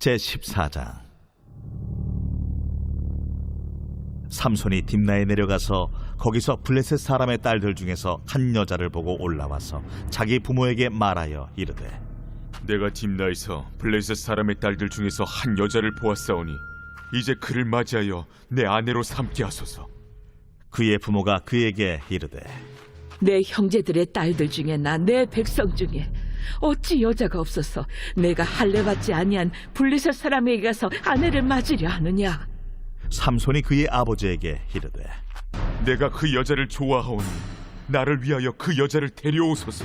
제14장. 삼손이 딥나에 내려가서 거기서 블레셋 사람의 딸들 중에서 한 여자를 보고 올라와서 자기 부모에게 말하여 이르되, 내가 딥나에서 블레셋 사람의 딸들 중에서 한 여자를 보았사오니 이제 그를 맞이하여 내 아내로 삼게 하소서. 그의 부모가 그에게 이르되, 내 형제들의 딸들 중에나 내 백성 중에 어찌 여자가 없어서 내가 할례받지 아니한 블레셋 사람에게 가서 아내를 맞으려 하느냐? 삼손이 그의 아버지에게 이르되, 내가 그 여자를 좋아하오니 나를 위하여 그 여자를 데려오소서.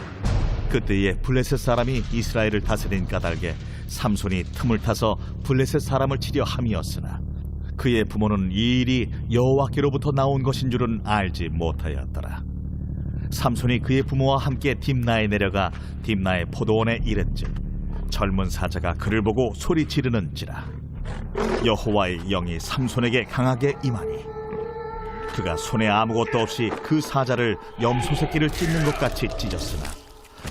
그때에 블레셋 사람이 이스라엘을 다스린 까닭에 삼손이 틈을 타서 블레셋 사람을 치려 함이었으나 그의 부모는 이 일이 여호와께로부터 나온 것인 줄은 알지 못하였더라. 삼손이 그의 부모와 함께 딥나에 내려가 딥나의 포도원에 이른즉 젊은 사자가 그를 보고 소리 지르는지라. 여호와의 영이 삼손에게 강하게 임하니 그가 손에 아무것도 없이 그 사자를 염소 새끼를 찢는 것 같이 찢었으나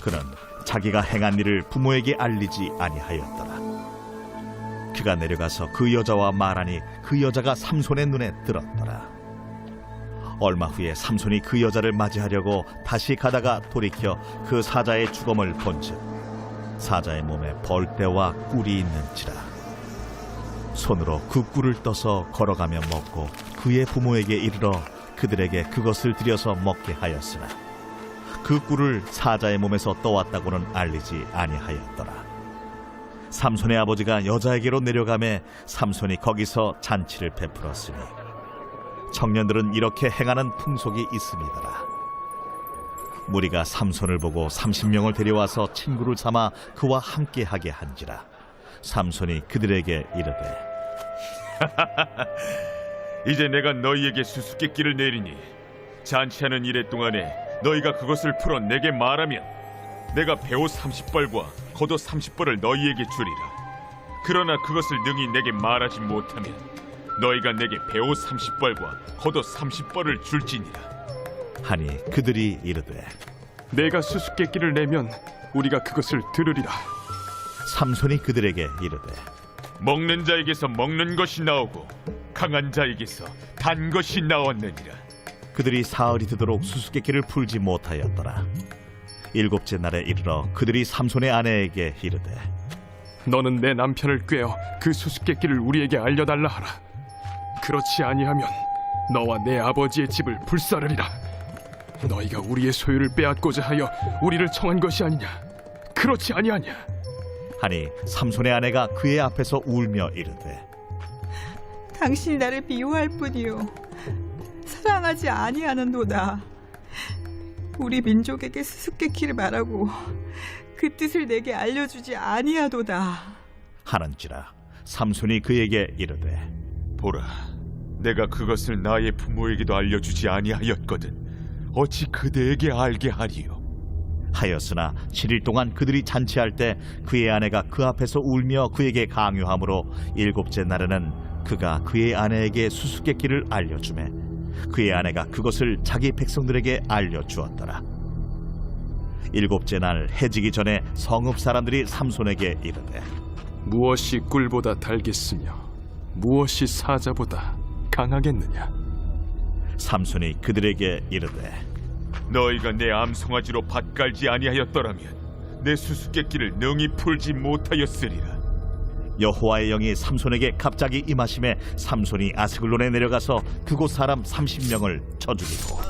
그는 자기가 행한 일을 부모에게 알리지 아니하였더라. 그가 내려가서 그 여자와 말하니 그 여자가 삼손의 눈에 들었더라. 얼마 후에 삼손이 그 여자를 맞이하려고 다시 가다가 돌이켜 그 사자의 주검을 본즉 사자의 몸에 벌떼와 꿀이 있는지라. 손으로 그 꿀을 떠서 걸어가며 먹고 그의 부모에게 이르러 그들에게 그것을 들여서 먹게 하였으나 그 꿀을 사자의 몸에서 떠왔다고는 알리지 아니하였더라. 삼손의 아버지가 여자에게로 내려가매 삼손이 거기서 잔치를 베풀었으니 청년들은 이렇게 행하는 풍속이 있음이더라. 무리가 삼손을 보고 30명을 데려와서 친구를 삼아 그와 함께하게 한지라. 삼손이 그들에게 이르되, 이제 내가 너희에게 수수께끼를 내리니 잔치하는 이래 동안에 너희가 그것을 풀어 내게 말하면 내가 배옷 30벌과 겉옷 30벌을 너희에게 주리라. 그러나 그것을 능히 내게 말하지 못하면 너희가 내게 배옷 30벌과 겉옷 30벌을 줄지니라. 하니 그들이 이르되, 내가 수수께끼를 내면 우리가 그것을 들으리라. 삼손이 그들에게 이르되, 먹는 자에게서 먹는 것이 나오고 강한 자에게서 단 것이 나왔느니라. 그들이 사흘이 되도록 수수께끼를 풀지 못하였더라. 일곱째 날에 이르러 그들이 삼손의 아내에게 이르되, 너는 내 남편을 꾀어 그 수수께끼를 우리에게 알려달라 하라. 그렇지 아니하면 너와 내 아버지의 집을 불사르리라. 너희가 우리의 소유를 빼앗고자 하여 우리를 청한 것이 아니냐? 그렇지 아니하냐? 하니 삼손의 아내가 그의 앞에서 울며 이르되, 당신이 나를 미워할 뿐이요 사랑하지 아니하는도다. 우리 민족에게 수수께끼를 말하고 그 뜻을 내게 알려주지 아니하도다 하는지라. 삼손이 그에게 이르되, 보라, 내가 그것을 나의 부모에게도 알려주지 아니하였거든 어찌 그대에게 알게 하리요? 하였으나 7일 동안 그들이 잔치할 때 그의 아내가 그 앞에서 울며 그에게 강요하므로 일곱째 날에는 그가 그의 아내에게 수수께끼를 알려주매 그의 아내가 그것을 자기 백성들에게 알려주었더라. 일곱째 날 해지기 전에 성읍 사람들이 삼손에게 이르되, 무엇이 꿀보다 달겠으며 무엇이 사자보다 강하겠느냐? 삼손이 그들에게 이르되, 너희가 내 암송아지로 밭갈지 아니하였더라면 내 수수께끼를 능히 풀지 못하였으리라. 여호와의 영이 삼손에게 갑자기 임하심에 삼손이 아스글론에 내려가서 그곳 사람 30명을 쳐 죽이고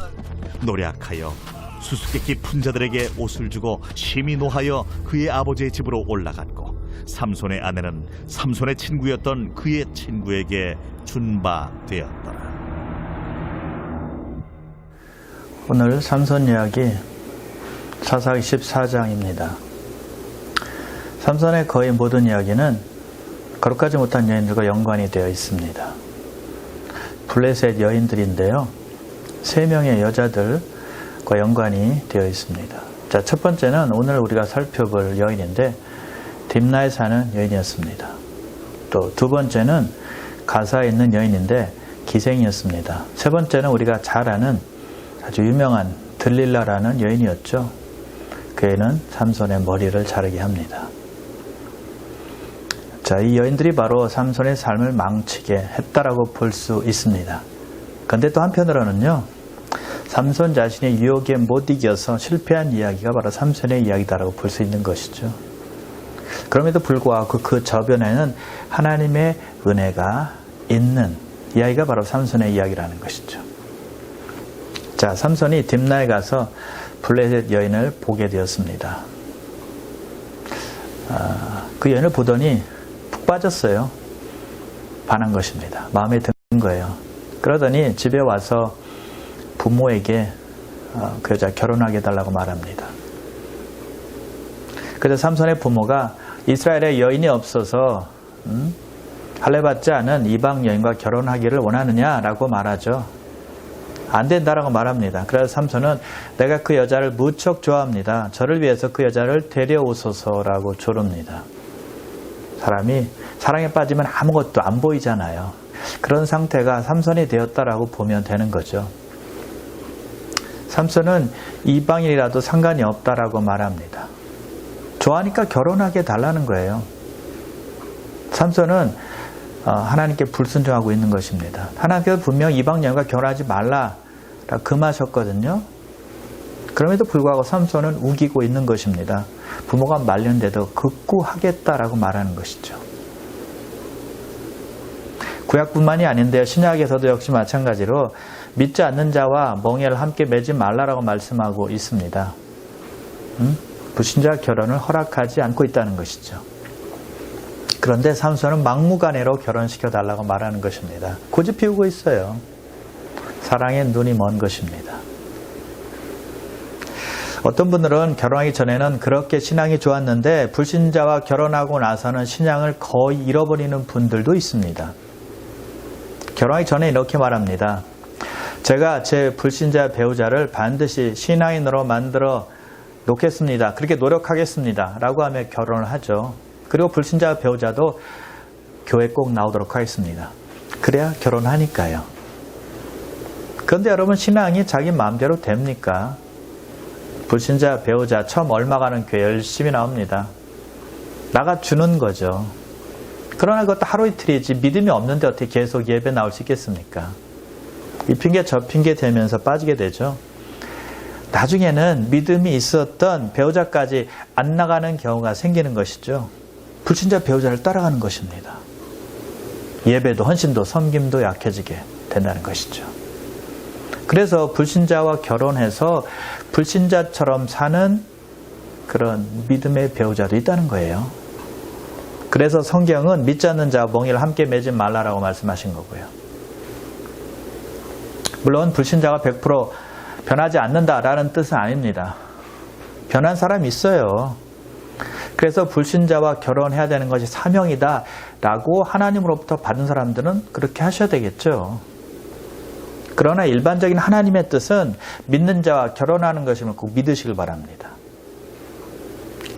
노략하여 수수께끼 푼 자들에게 옷을 주고 심히 노하여 그의 아버지의 집으로 올라갔고 삼손의 아내는 삼손의 친구였던 그의 친구에게 준 바 되었더라. 오늘 삼손 이야기 사사기 14장입니다. 삼손의 거의 모든 이야기는 거룩하지 못한 여인들과 연관이 되어 있습니다. 블레셋 여인들인데요, 3명의 여자들과 연관이 되어 있습니다. 자, 첫 번째는 오늘 우리가 살펴볼 여인인데 딥나에 사는 여인이었습니다. 또 두 번째는 가사에 있는 여인인데 기생이었습니다. 세 번째는 우리가 잘 아는 아주 유명한 들릴라라는 여인이었죠. 그 애는 삼손의 머리를 자르게 합니다. 자, 이 여인들이 바로 삼손의 삶을 망치게 했다라고 볼 수 있습니다. 그런데 또 한편으로는요, 삼손 자신의 유혹에 못 이겨서 실패한 이야기가 바로 삼손의 이야기다라고 볼 수 있는 것이죠. 그럼에도 불구하고 그 저변에는 하나님의 은혜가 있는 이야기가 바로 삼손의 이야기라는 것이죠. 자, 삼손이 딥나에 가서 블레셋 여인을 보게 되었습니다. 그 여인을 보더니 푹 빠졌어요. 반한 것입니다. 마음에 든 거예요. 그러더니 집에 와서 부모에게 그 여자 결혼하게 해달라고 말합니다. 그래서 삼손의 부모가 이스라엘에 여인이 없어서 할례받지 않은 이방 여인과 결혼하기를 원하느냐라고 말하죠. 안 된다라고 말합니다. 그래서 삼손은 내가 그 여자를 무척 좋아합니다. 저를 위해서 그 여자를 데려오소서라고 조릅니다. 사람이 사랑에 빠지면 아무것도 안 보이잖아요. 그런 상태가 삼손이 되었다라고 보면 되는 거죠. 삼손은 이방인이라도 상관이 없다라고 말합니다. 좋아하니까 결혼하게 달라는 거예요. 삼손은 하나님께 불순종하고 있는 것입니다. 하나님께서 분명 이방 여인과 결혼하지 말라 금하셨거든요. 그럼에도 불구하고 삼손은 우기고 있는 것입니다. 부모가 말렸는데도 극구하겠다라고 말하는 것이죠. 구약뿐만이 아닌데요, 신약에서도 역시 마찬가지로 믿지 않는 자와 멍에를 함께 매지 말라라고 말씀하고 있습니다. 불신자 결혼을 허락하지 않고 있다는 것이죠. 그런데 삼손은 막무가내로 결혼시켜달라고 말하는 것입니다. 고집 피우고 있어요. 사랑에 눈이 먼 것입니다. 어떤 분들은 결혼하기 전에는 그렇게 신앙이 좋았는데 불신자와 결혼하고 나서는 신앙을 거의 잃어버리는 분들도 있습니다. 결혼하기 전에 이렇게 말합니다. 제가 제 불신자 배우자를 반드시 신앙인으로 만들어 놓겠습니다. 그렇게 노력하겠습니다. 라고 하며 결혼을 하죠. 그리고 불신자 배우자도 교회 꼭 나오도록 하겠습니다. 그래야 결혼하니까요. 그런데 여러분, 신앙이 자기 마음대로 됩니까? 불신자 배우자 처음 얼마 가는 교회 열심히 나옵니다. 나가주는 거죠. 그러나 그것도 하루 이틀이지 믿음이 없는데 어떻게 계속 예배 나올 수 있겠습니까? 이 핑계 저 핑계 대면서 빠지게 되죠. 나중에는 믿음이 있었던 배우자까지 안 나가는 경우가 생기는 것이죠. 불신자 배우자를 따라가는 것입니다. 예배도 헌신도 섬김도 약해지게 된다는 것이죠. 그래서 불신자와 결혼해서 불신자처럼 사는 그런 믿음의 배우자도 있다는 거예요. 그래서 성경은 믿지 않는 자와 멍에를 함께 매지 말라라고 말씀하신 거고요. 물론 불신자가 100% 변하지 않는다라는 뜻은 아닙니다. 변한 사람이 있어요. 그래서 불신자와 결혼해야 되는 것이 사명이다라고 하나님으로부터 받은 사람들은 그렇게 하셔야 되겠죠. 그러나 일반적인 하나님의 뜻은 믿는 자와 결혼하는 것임을 꼭 믿으시길 바랍니다.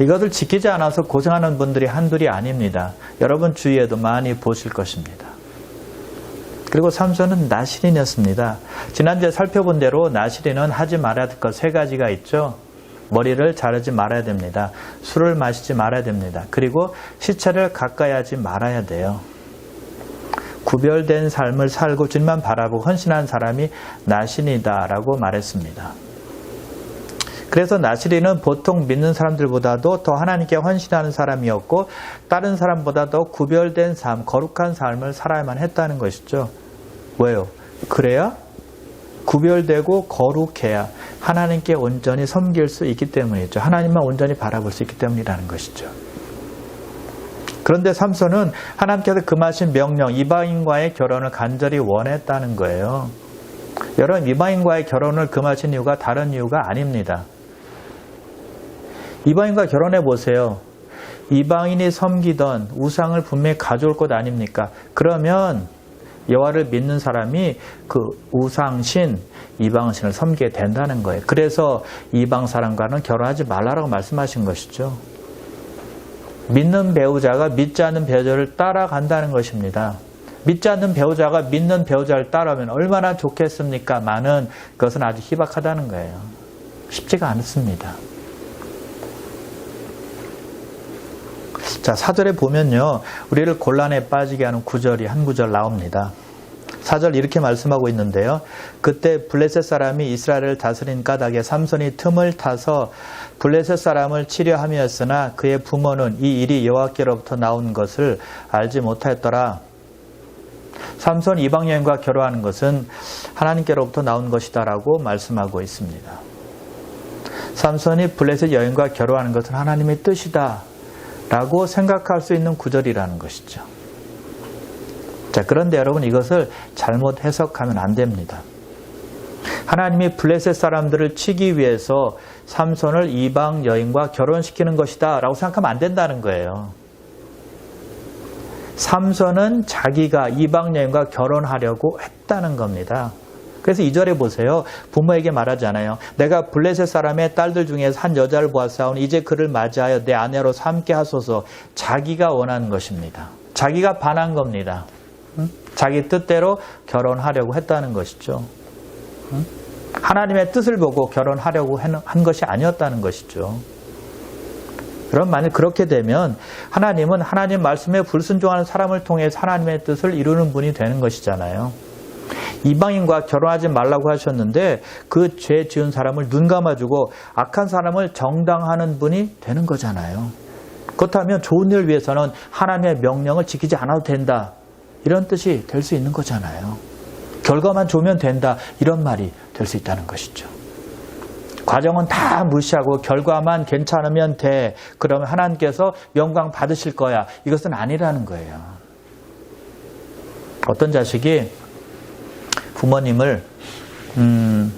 이것을 지키지 않아서 고생하는 분들이 한둘이 아닙니다. 여러분 주위에도 많이 보실 것입니다. 그리고 삼손은 나실인이었습니다. 지난주에 살펴본 대로 나실인은 하지 말아야 될 것 3가지가 있죠. 머리를 자르지 말아야 됩니다. 술을 마시지 말아야 됩니다. 그리고 시체를 가까이 하지 말아야 돼요. 구별된 삶을 살고 주님만 바라보고 헌신한 사람이 나실인이다라고 말했습니다. 그래서 나실인은 보통 믿는 사람들보다도 더 하나님께 헌신하는 사람이었고 다른 사람보다도 구별된 삶, 거룩한 삶을 살아야만 했다는 것이죠. 왜요? 그래야 구별되고 거룩해야 하나님께 온전히 섬길 수 있기 때문이죠. 하나님만 온전히 바라볼 수 있기 때문이라는 것이죠. 그런데 삼손은 하나님께서 금하신 명령, 이방인과의 결혼을 간절히 원했다는 거예요. 여러분, 이방인과의 결혼을 금하신 이유가 다른 이유가 아닙니다. 이방인과 결혼해 보세요. 이방인이 섬기던 우상을 분명히 가져올 것 아닙니까? 그러면 여호와를 믿는 사람이 그 우상신, 이방신을 섬기게 된다는 거예요. 그래서 이방 사람과는 결혼하지 말라라고 말씀하신 것이죠. 믿는 배우자가 믿지 않는 배우자를 따라간다는 것입니다. 믿지 않는 배우자가 믿는 배우자를 따라오면 얼마나 좋겠습니까만은 그것은 아주 희박하다는 거예요. 쉽지가 않습니다. 자, 4절에 보면요, 우리를 곤란에 빠지게 하는 구절이 한 구절 나옵니다. 4절 이렇게 말씀하고 있는데요. 그때 블레셋 사람이 이스라엘을 다스린 까닭에 삼손이 틈을 타서 블레셋 사람을 치려함이었으나 그의 부모는 이 일이 여호와께로부터 나온 것을 알지 못하였더라. 삼손 이방 여인과 결혼하는 것은 하나님께로부터 나온 것이다라고 말씀하고 있습니다. 삼손이 블레셋 여인과 결혼하는 것은 하나님의 뜻이다 라고 생각할 수 있는 구절이라는 것이죠. 자, 그런데 여러분, 이것을 잘못 해석하면 안 됩니다. 하나님이 블레셋 사람들을 치기 위해서 삼손을 이방 여인과 결혼시키는 것이다 라고 생각하면 안 된다는 거예요. 삼손은 자기가 이방 여인과 결혼하려고 했다는 겁니다. 그래서 2절에 보세요. 부모에게 말하잖아요. 내가 블레셋 사람의 딸들 중에서 한 여자를 보았사오니 이제 그를 맞이하여 내 아내로 삼게 하소서. 자기가 원하는 것입니다. 자기가 반한 겁니다. 자기 뜻대로 결혼하려고 했다는 것이죠. 하나님의 뜻을 보고 결혼하려고 한 것이 아니었다는 것이죠. 그럼 만약 그렇게 되면 하나님은 하나님 말씀에 불순종하는 사람을 통해서 하나님의 뜻을 이루는 분이 되는 것이잖아요. 이방인과 결혼하지 말라고 하셨는데 그 죄 지은 사람을 눈 감아주고 악한 사람을 정당하는 분이 되는 거잖아요. 그렇다면 좋은 일을 위해서는 하나님의 명령을 지키지 않아도 된다, 이런 뜻이 될 수 있는 거잖아요. 결과만 좋으면 된다, 이런 말이 될 수 있다는 것이죠. 과정은 다 무시하고 결과만 괜찮으면 돼, 그러면 하나님께서 영광 받으실 거야, 이것은 아니라는 거예요. 어떤 자식이 부모님을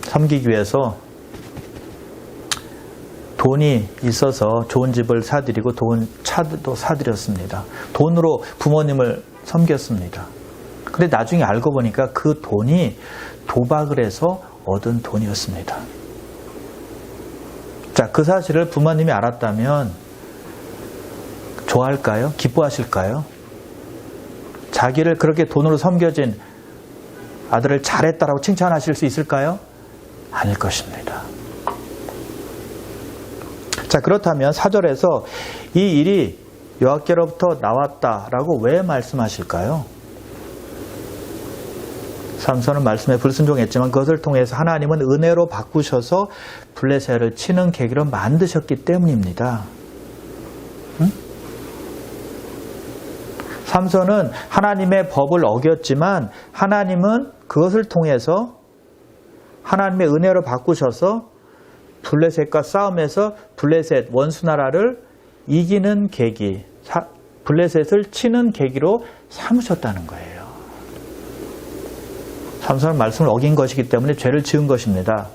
섬기기 위해서 돈이 있어서 좋은 집을 사드리고 좋은 차도 사드렸습니다. 돈으로 부모님을 섬겼습니다. 그런데 나중에 알고 보니까 그 돈이 도박을 해서 얻은 돈이었습니다. 자, 그 사실을 부모님이 알았다면 좋아할까요? 기뻐하실까요? 자기를 그렇게 돈으로 섬겨진 아들을 잘했다라고 칭찬하실 수 있을까요? 아닐 것입니다. 자, 그렇다면 4절에서 이 일이 여호와께로부터 나왔다라고 왜 말씀하실까요? 삼손은 말씀에 불순종했지만 그것을 통해서 하나님은 은혜로 바꾸셔서 블레셋을 치는 계기로 만드셨기 때문입니다. 삼손은 하나님의 법을 어겼지만 하나님은 그것을 통해서 하나님의 은혜로 바꾸셔서 블레셋과 싸움에서 블레셋 원수나라를 이기는 계기, 블레셋을 치는 계기로 삼으셨다는 거예요. 삼손은 말씀을 어긴 것이기 때문에 죄를 지은 것입니다.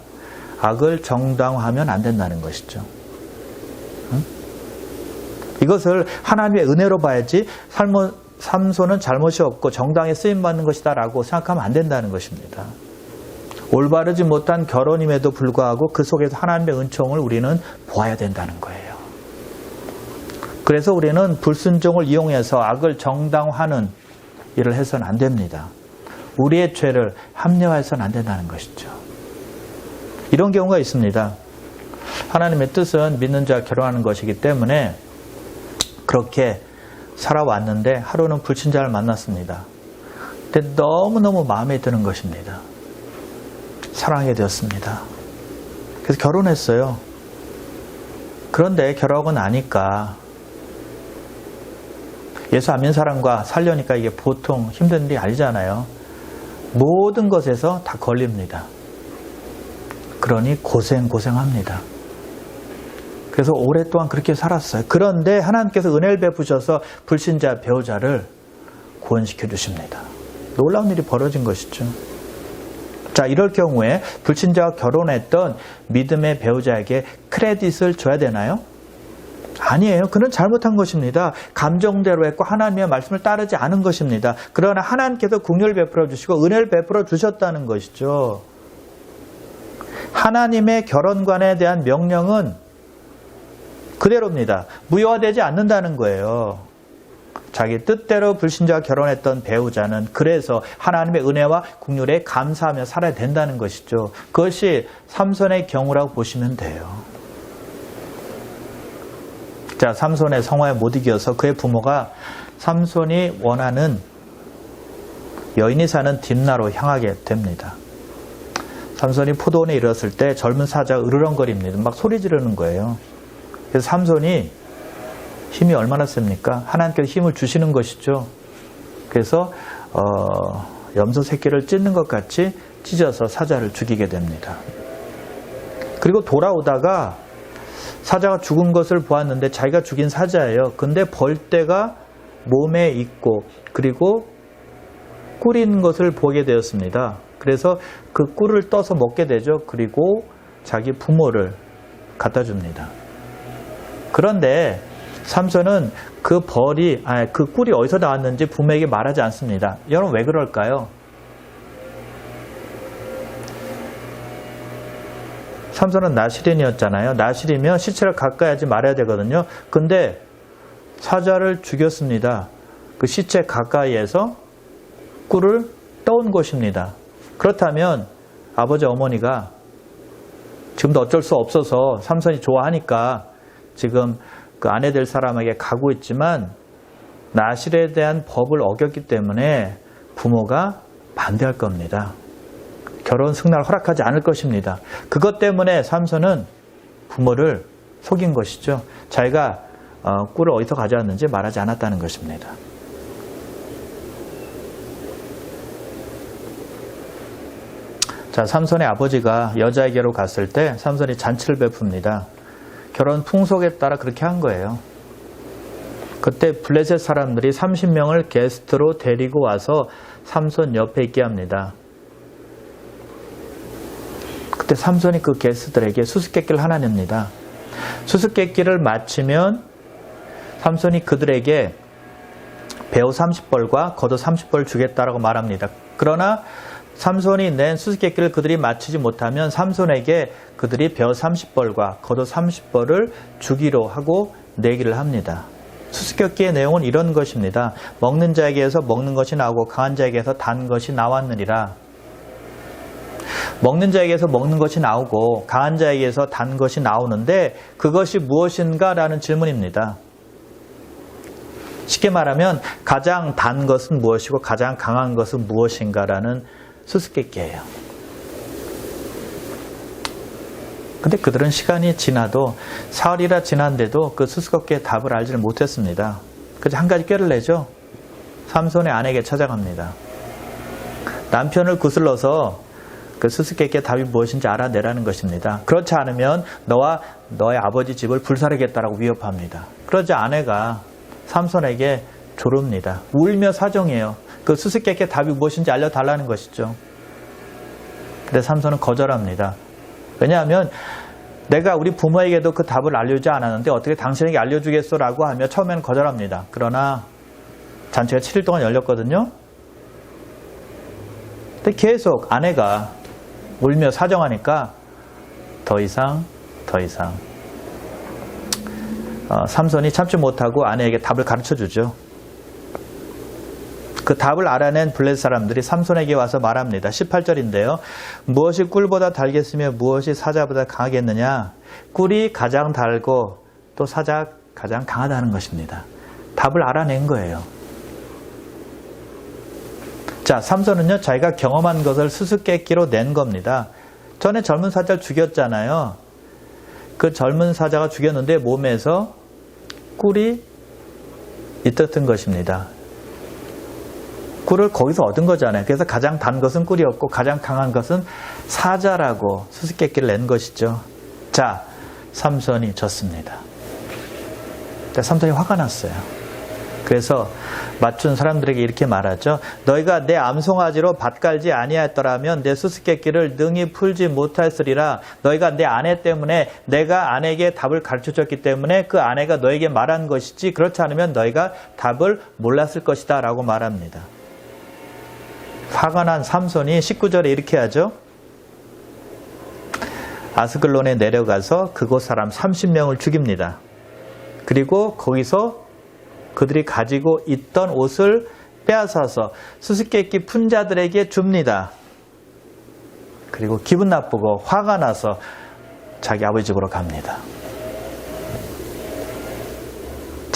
악을 정당화하면 안 된다는 것이죠. 이것을 하나님의 은혜로 봐야지 삼손은 잘못이 없고 정당에 쓰임받는 것이다 라고 생각하면 안 된다는 것입니다. 올바르지 못한 결혼임에도 불구하고 그 속에서 하나님의 은총을 우리는 보아야 된다는 거예요. 그래서 우리는 불순종을 이용해서 악을 정당화하는 일을 해서는 안 됩니다. 우리의 죄를 합리화해서는 안 된다는 것이죠. 이런 경우가 있습니다. 하나님의 뜻은 믿는 자가 결혼하는 것이기 때문에 그렇게 살아왔는데 하루는 불신자를 만났습니다. 근데 너무너무 마음에 드는 것입니다. 사랑하게 되었습니다. 그래서 결혼했어요. 그런데 결혼하고 나니까 예수 안 믿는 사람과 살려니까 이게 보통 힘든 일이 아니잖아요. 모든 것에서 다 걸립니다. 그러니 고생합니다. 그래서 오랫동안 그렇게 살았어요. 그런데 하나님께서 은혜를 베푸셔서 불신자 배우자를 구원시켜 주십니다. 놀라운 일이 벌어진 것이죠. 자, 이럴 경우에 불신자와 결혼했던 믿음의 배우자에게 크레딧을 줘야 되나요? 아니에요. 그는 잘못한 것입니다. 감정대로 했고 하나님의 말씀을 따르지 않은 것입니다. 그러나 하나님께서 긍휼을 베풀어 주시고 은혜를 베풀어 주셨다는 것이죠. 하나님의 결혼관에 대한 명령은 그대로입니다. 무효화되지 않는다는 거예요. 자기 뜻대로 불신자와 결혼했던 배우자는 그래서 하나님의 은혜와 긍휼에 감사하며 살아야 된다는 것이죠. 그것이 삼손의 경우라고 보시면 돼요. 자, 삼손의 성화에 못 이겨서 그의 부모가 삼손이 원하는 여인이 사는 딥나로 향하게 됩니다. 삼손이 포도원에 이르렀을 때 젊은 사자가 으르렁거립니다. 막 소리 지르는 거예요. 그래서 삼손이 힘이 얼마나 셉니까? 하나님께서 힘을 주시는 것이죠. 그래서 염소 새끼를 찢는 것 같이 찢어서 사자를 죽이게 됩니다. 그리고 돌아오다가 사자가 죽은 것을 보았는데 자기가 죽인 사자예요. 근데 벌떼가 몸에 있고 그리고 꿀인 것을 보게 되었습니다. 그래서 그 꿀을 떠서 먹게 되죠. 그리고 자기 부모를 갖다 줍니다. 그런데 삼손은 그 꿀이 어디서 나왔는지 부모에게 말하지 않습니다. 여러분 왜 그럴까요? 삼손은 나실인이었잖아요. 나실이면 시체를 가까이 하지 말아야 되거든요. 근데 사자를 죽였습니다. 그 시체 가까이에서 꿀을 떠온 것입니다. 그렇다면 아버지 어머니가 지금도 어쩔 수 없어서 삼손이 좋아하니까 지금 그 아내 될 사람에게 가고 있지만 나실에 대한 법을 어겼기 때문에 부모가 반대할 겁니다. 결혼 승낙을 허락하지 않을 것입니다. 그것 때문에 삼손은 부모를 속인 것이죠. 자기가 꿀을 어디서 가져왔는지 말하지 않았다는 것입니다. 자, 삼손의 아버지가 여자에게로 갔을 때 삼손이 잔치를 베풉니다. 결혼 풍속에 따라 그렇게 한 거예요. 그때 블레셋 사람들이 30명을 게스트로 데리고 와서 삼손 옆에 있게 합니다. 그때 삼손이 그 게스트들에게 수수께끼를 하나 냅니다. 수수께끼를 마치면 삼손이 그들에게 배우 30벌과 겉옷 30벌 주겠다라고 말합니다. 그러나 삼손이 낸 수수께끼를 그들이 맞추지 못하면 삼손에게 그들이 배우 30벌과 겉옷 30벌을 주기로 하고 내기를 합니다. 수수께끼의 내용은 이런 것입니다. 먹는 자에게서 먹는 것이 나오고 강한 자에게서 단 것이 나왔느니라. 먹는 자에게서 먹는 것이 나오고 강한 자에게서 단 것이 나오는데 그것이 무엇인가 라는 질문입니다. 쉽게 말하면 가장 단 것은 무엇이고 가장 강한 것은 무엇인가 라는 수수께끼예요. 근데 그들은 시간이 지나도 사흘이나 지난데도 그 수수께끼의 답을 알지를 못했습니다. 그래서 한 가지 꾀를 내죠. 삼손의 아내에게 찾아갑니다. 남편을 구슬러서 그 수수께끼의 답이 무엇인지 알아내라는 것입니다. 그렇지 않으면 너와 너의 아버지 집을 불사르겠다라고 위협합니다. 그러자 아내가 삼손에게 조릅니다. 울며 사정해요. 그 수수께끼의 답이 무엇인지 알려달라는 것이죠. 근데 삼손은 거절합니다. 왜냐하면 내가 우리 부모에게도 그 답을 알려주지 않았는데 어떻게 당신에게 알려주겠소라고 하며 처음에는 거절합니다. 그러나 잔치가 7일 동안 열렸거든요. 근데 계속 아내가 울며 사정하니까 더 이상 삼손이 참지 못하고 아내에게 답을 가르쳐주죠. 그 답을 알아낸 블레셋 사람들이 삼손에게 와서 말합니다. 18절인데요. 무엇이 꿀보다 달겠으며 무엇이 사자보다 강하겠느냐? 꿀이 가장 달고 또 사자가 가장 강하다는 것입니다. 답을 알아낸 거예요. 자, 삼손은요, 자기가 경험한 것을 수수께끼로 낸 겁니다. 전에 젊은 사자를 죽였잖아요. 그 젊은 사자가 죽였는데 몸에서 꿀이 있었던 것입니다. 꿀을 거기서 얻은 거잖아요. 그래서 가장 단 것은 꿀이었고 가장 강한 것은 사자라고 수수께끼를 낸 것이죠. 자, 삼손이 졌습니다. 삼손이 화가 났어요. 그래서 맞춘 사람들에게 이렇게 말하죠. 너희가 내 암송아지로 밭갈지 아니하였더라면 내 수수께끼를 능히 풀지 못하였으리라. 너희가 내 아내 때문에 내가 아내에게 답을 가르쳐줬기 때문에 그 아내가 너에게 말한 것이지 그렇지 않으면 너희가 답을 몰랐을 것이다 라고 말합니다. 화가 난 삼손이 19절에 이렇게 하죠. 아스글론에 내려가서 그곳 사람 30명을 죽입니다. 그리고 거기서 그들이 가지고 있던 옷을 빼앗아서 수수께끼 푼 자들에게 줍니다. 그리고 기분 나쁘고 화가 나서 자기 아버지 집으로 갑니다.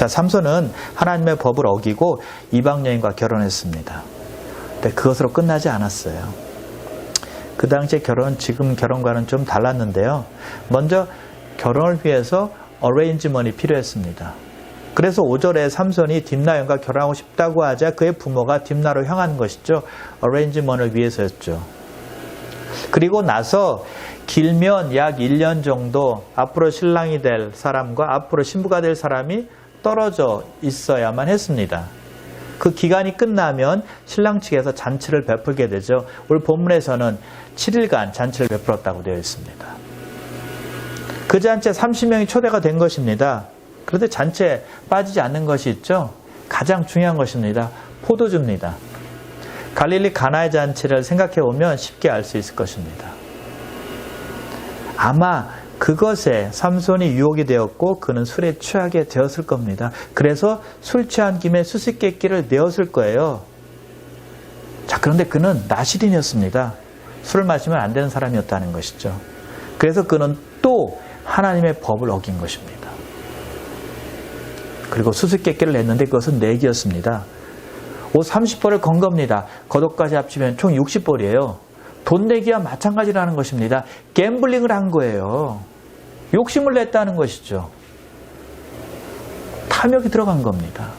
자, 삼손은 하나님의 법을 어기고 이방 여인과 결혼했습니다. 근데 그것으로 끝나지 않았어요. 그 당시에 결혼은 지금 결혼과는 좀 달랐는데요. 먼저 결혼을 위해서 어레인지먼이 필요했습니다. 그래서 5절에 삼손이 딥나 여인과 결혼하고 싶다고 하자 그의 부모가 딥나로 향한 것이죠. 어레인지먼을 위해서였죠. 그리고 나서 길면 약 1년 정도 앞으로 신랑이 될 사람과 앞으로 신부가 될 사람이 떨어져 있어야만 했습니다. 그 기간이 끝나면 신랑 측에서 잔치를 베풀게 되죠. 오늘 본문에서는 7일간 잔치를 베풀었다고 되어 있습니다. 그 잔치에 30명이 초대가 된 것입니다. 그런데 잔치에 빠지지 않는 것이 있죠. 가장 중요한 것입니다. 포도주입니다. 갈릴리 가나의 잔치를 생각해 보면 쉽게 알 수 있을 것입니다. 아마 그것에 삼손이 유혹이 되었고 그는 술에 취하게 되었을 겁니다. 그래서 술 취한 김에 수수께끼를 내었을 거예요. 자, 그런데 그는 나실인이었습니다. 술을 마시면 안 되는 사람이었다는 것이죠. 그래서 그는 또 하나님의 법을 어긴 것입니다. 그리고 수수께끼를 냈는데 그것은 내기였습니다. 옷 30벌을 건 겁니다. 겉옷까지 합치면 총 60벌이에요. 돈 내기와 마찬가지라는 것입니다. 갬블링을 한 거예요. 욕심을 냈다는 것이죠. 탐욕이 들어간 겁니다.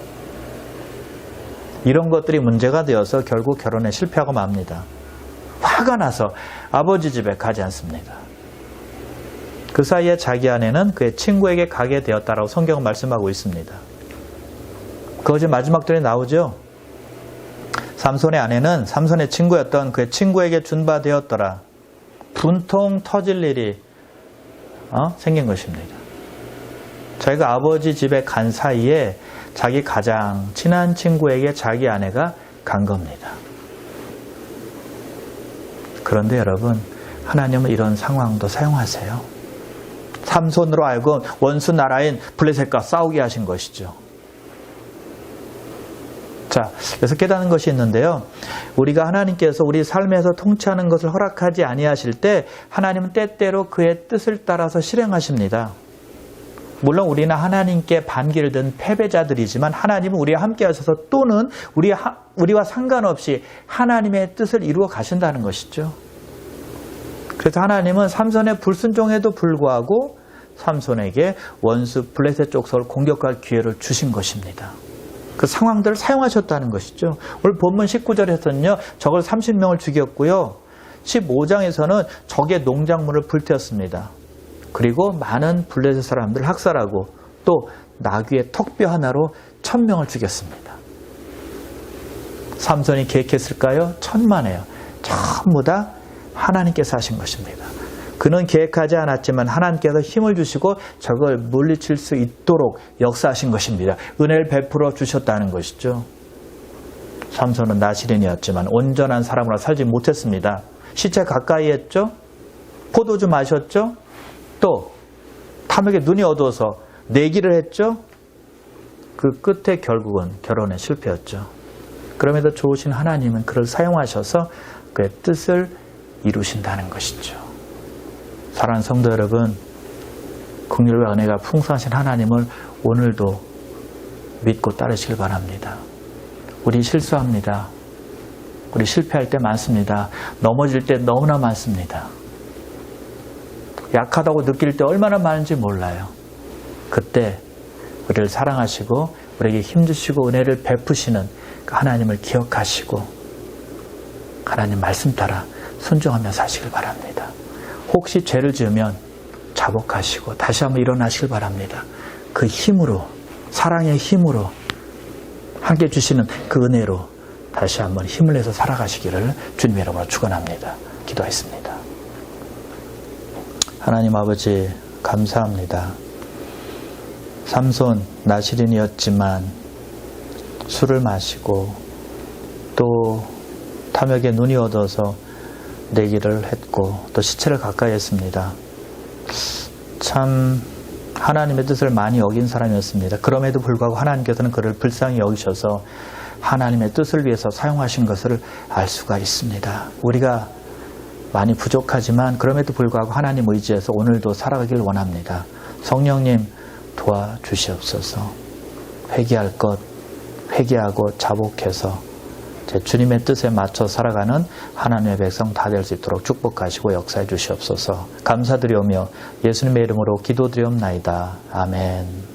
이런 것들이 문제가 되어서 결국 결혼에 실패하고 맙니다. 화가 나서 아버지 집에 가지 않습니다. 그 사이에 자기 아내는 그의 친구에게 가게 되었다라고 성경은 말씀하고 있습니다. 그것이 마지막 절에 나오죠. 삼손의 아내는 삼손의 친구였던 그의 친구에게 준 바 되었더라. 분통 터질 일이 생긴 것입니다. 자기가 아버지 집에 간 사이에 자기 가장 친한 친구에게 자기 아내가 간 겁니다. 그런데 여러분, 하나님은 이런 상황도 사용하세요. 삼손으로 알고 원수 나라인 블레셋과 싸우게 하신 것이죠. 자, 그래서 깨닫는 것이 있는데요. 우리가 하나님께서 우리 삶에서 통치하는 것을 허락하지 아니하실 때 하나님은 때때로 그의 뜻을 따라서 실행하십니다. 물론 우리는 하나님께 반기를 든 패배자들이지만 하나님은 우리와 함께 하셔서 또는 우리와 상관없이 하나님의 뜻을 이루어 가신다는 것이죠. 그래서 하나님은 삼손의 불순종에도 불구하고 삼손에게 원수 블레셋 족속을 공격할 기회를 주신 것입니다. 그 상황들을 사용하셨다는 것이죠. 오늘 본문 19절에서는요. 적을 30명을 죽였고요. 15장에서는 적의 농작물을 불태웠습니다. 그리고 많은 블레셋 사람들을 학살하고 또 나귀의 턱뼈 하나로 1000명을 죽였습니다. 삼손이 계획했을까요? 천만에요. 전부 다 하나님께서 하신 것입니다. 그는 계획하지 않았지만 하나님께서 힘을 주시고 적을 물리칠 수 있도록 역사하신 것입니다. 은혜를 베풀어 주셨다는 것이죠. 삼손은 나실인이었지만 온전한 사람으로 살지 못했습니다. 시체 가까이 했죠. 포도주 마셨죠. 또 탐욕에 눈이 어두워서 내기를 했죠. 그 끝에 결국은 결혼에 실패했죠. 그럼에도 좋으신 하나님은 그를 사용하셔서 그의 뜻을 이루신다는 것이죠. 사랑하는 성도 여러분, 긍휼과 은혜가 풍성하신 하나님을 오늘도 믿고 따르시길 바랍니다. 우리 실수합니다. 우리 실패할 때 많습니다. 넘어질 때 너무나 많습니다. 약하다고 느낄 때 얼마나 많은지 몰라요. 그때 우리를 사랑하시고 우리에게 힘주시고 은혜를 베푸시는 그 하나님을 기억하시고 하나님 말씀 따라 순종하며 사시길 바랍니다. 혹시 죄를 지으면 자복하시고 다시 한번 일어나시길 바랍니다. 그 힘으로, 사랑의 힘으로 함께 주시는 그 은혜로 다시 한번 힘을 내서 살아가시기를 주님의 이름으로 축원합니다. 기도하겠습니다. 하나님 아버지 감사합니다. 삼손 나실인이었지만 술을 마시고 또 탐욕에 눈이 어두워서 내기를 했고 또 시체를 가까이 했습니다. 참 하나님의 뜻을 많이 어긴 사람이었습니다. 그럼에도 불구하고 하나님께서는 그를 불쌍히 여기셔서 하나님의 뜻을 위해서 사용하신 것을 알 수가 있습니다. 우리가 많이 부족하지만 그럼에도 불구하고 하나님 의지해서 오늘도 살아가길 원합니다. 성령님 도와주시옵소서. 회개할 것 회개하고 자복해서 제 주님의 뜻에 맞춰 살아가는 하나님의 백성 다 될 수 있도록 축복하시고 역사해 주시옵소서. 감사드리오며 예수님의 이름으로 기도드리옵나이다. 아멘.